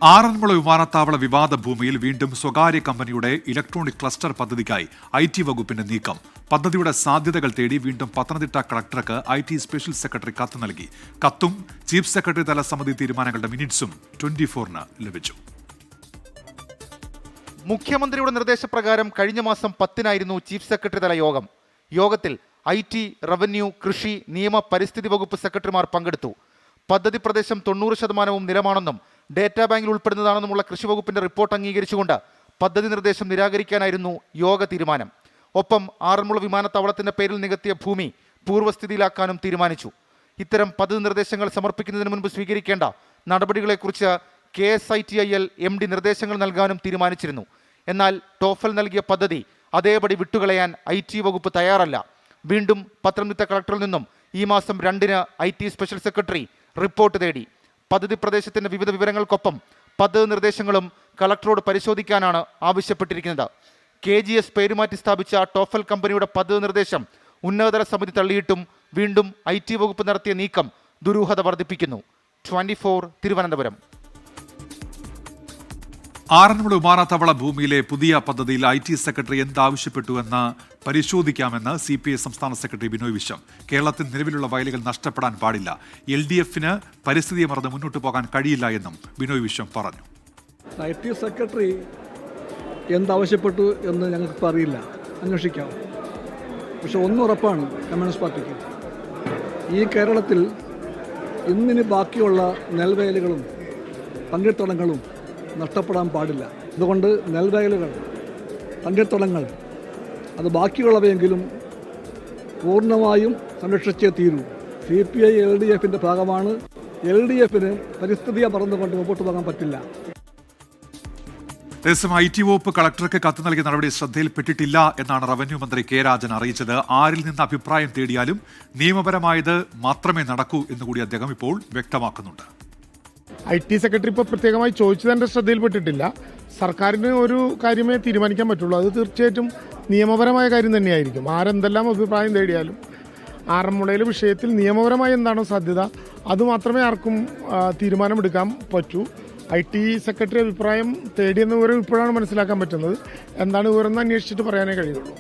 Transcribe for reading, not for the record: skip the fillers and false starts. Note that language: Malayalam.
ആറന്മുള വിമാനത്താവള വിവാദ ഭൂമിയിൽ വീണ്ടും സ്വകാര്യ കമ്പനിയുടെ ഇലക്ട്രോണിക് ക്ലസ്റ്റർ പദ്ധതിക്കായി IT വകുപ്പിന്റെ നീക്കം. പദ്ധതിയുടെ സാധ്യതകൾ തേടി വീണ്ടും പത്തനംതിട്ട കളക്ടർക്ക് IT സ്പെഷ്യൽ സെക്രട്ടറി കത്ത് നൽകി. കത്തും ചീഫ് സെക്രട്ടറി തല സമിതി തീരുമാനങ്ങളുടെ മിനിറ്റ്സും 24-ന് ലഭിച്ചു. മുഖ്യമന്ത്രിയുടെ നിർദ്ദേശപ്രകാരം കഴിഞ്ഞ മാസം 10-നായിരുന്നു ചീഫ് സെക്രട്ടറി തല യോഗം. യോഗത്തിൽ IT, റവന്യൂ, കൃഷി, നിയമ, പരിസ്ഥിതി വകുപ്പ് സെക്രട്ടറിമാർ പങ്കെടുത്തു. പദ്ധതി പ്രദേശം 90% നിലമാണെന്നും ഡേറ്റാ ബാങ്കിൽ ഉൾപ്പെടുന്നതാണെന്നുമുള്ള കൃഷി വകുപ്പിന്റെ റിപ്പോർട്ട് അംഗീകരിച്ചുകൊണ്ട് പദ്ധതി നിർദ്ദേശം നിരാകരിക്കാനായിരുന്നു യോഗ തീരുമാനം. ഒപ്പം ആറന്മുള വിമാനത്താവളത്തിന്റെ പേരിൽ നികത്തിയ ഭൂമി പൂർവ്വസ്ഥിതിയിലാക്കാനും തീരുമാനിച്ചു. ഇത്തരം പദ്ധതി നിർദ്ദേശങ്ങൾ സമർപ്പിക്കുന്നതിന് മുൻപ് സ്വീകരിക്കേണ്ട നടപടികളെക്കുറിച്ച് KSITIL MD നിർദ്ദേശങ്ങൾ നൽകാനും തീരുമാനിച്ചിരുന്നു. എന്നാൽ ടോഫൽ നൽകിയ പദ്ധതി അതേപടി വിട്ടുകളയാൻ IT വകുപ്പ് തയ്യാറല്ല. വീണ്ടും പത്തനംതിട്ട കളക്ടറിൽ നിന്നും ഈ മാസം 2-ന് IT സ്പെഷ്യൽ സെക്രട്ടറി റിപ്പോർട്ട് തേടി. പദ്ധതി പ്രദേശത്തിന്റെ വിവിധ വിവരങ്ങൾക്കൊപ്പം പദ്ധതി നിർദ്ദേശങ്ങളും കളക്ടറോട് പരിശോധിക്കാനാണ് ആവശ്യപ്പെട്ടിരിക്കുന്നത്. KGS പേരുമാറ്റി സ്ഥാപിച്ച ടോഫൽ കമ്പനിയുടെ പദ്ധതി നിർദ്ദേശം ഉന്നതതല സമിതി തള്ളിയിട്ടും വീണ്ടും IT വകുപ്പ് നടത്തിയ നീക്കം ദുരൂഹത വർദ്ധിപ്പിക്കുന്നു. 24 തിരുവനന്തപുരം. ആറന്മുള വിമാനത്താവള ഭൂമിയിലെ പുതിയ പദ്ധതിയിൽ IT സെക്രട്ടറി എന്താവശ്യപ്പെട്ടുവെന്ന് പരിശോധിക്കാമെന്ന് CPI സംസ്ഥാന സെക്രട്ടറി ബിനോയ് വിശ്വം. കേരളത്തിൽ നിലവിലുള്ള വയലുകൾ നഷ്ടപ്പെടാൻ പാടില്ല. LDFന് പരിസ്ഥിതിയെ മറന്ന് മുന്നോട്ട് പോകാൻ കഴിയില്ല എന്നും ബിനോയ് വിശ്വം പറഞ്ഞു. IT സെക്രട്ടറി എന്താവശ്യപ്പെട്ടു എന്ന് ഞങ്ങൾക്ക് അറിയില്ല, അന്വേഷിക്കാം. പക്ഷെ ഒന്നുറപ്പാണ് കമ്മ്യൂണിസ്റ്റ് പാർട്ടിക്ക്, ഈ കേരളത്തിൽ ഇന്നിന് ബാക്കിയുള്ള നെൽവയലുകളും തണ്ണീർത്തടങ്ങളും നഷ്ടപ്പെടാൻ പാടില്ല. അതുകൊണ്ട് നെൽവയലുകൾ, തണ്ണീർത്തടങ്ങൾ, അത് ബാക്കിയുള്ളവയെങ്കിലും പൂർണ്ണമായും സംരക്ഷിച്ചേ തീരൂ. CPI LDFിൻ്റെ ഭാഗമാണ്. LDFന് പരിസ്ഥിതിയെ മറന്നുകൊണ്ട് മുമ്പോട്ട് പോകാൻ പറ്റില്ല. അതേസമയം IT വകുപ്പ് കളക്ടർക്ക് കത്ത് നൽകിയ നടപടി ശ്രദ്ധയിൽപ്പെട്ടിട്ടില്ല എന്നാണ് റവന്യൂ മന്ത്രി K. രാജൻ അറിയിച്ചത്. ആരിൽ നിന്ന് അഭിപ്രായം തേടിയാലും നിയമപരമായത് മാത്രമേ നടക്കൂ എന്നുകൂടി അദ്ദേഹം ഇപ്പോൾ വ്യക്തമാക്കുന്നുണ്ട്. IT സെക്രട്ടറി ഇപ്പോൾ പ്രത്യേകമായി ചോദിച്ചതിൻ്റെ ശ്രദ്ധയിൽപ്പെട്ടിട്ടില്ല. സർക്കാരിന് ഒരു കാര്യമേ തീരുമാനിക്കാൻ പറ്റുള്ളൂ. അത് തീർച്ചയായിട്ടും നിയമപരമായ കാര്യം തന്നെയായിരിക്കും. ആരെന്തെല്ലാം അഭിപ്രായം തേടിയാലും ആറന്മുളയിലെ വിഷയത്തിൽ നിയമപരമായി എന്താണോ സാധ്യത അത് മാത്രമേ ആർക്കും തീരുമാനമെടുക്കാൻ പറ്റൂ. IT സെക്രട്ടറി അഭിപ്രായം തേടിയെന്ന വിവരം ഇപ്പോഴാണ് മനസ്സിലാക്കാൻ പറ്റുന്നത്. എന്താണ് വിവരം എന്ന് അന്വേഷിച്ചിട്ട് പറയാനേ കഴിയുള്ളൂ.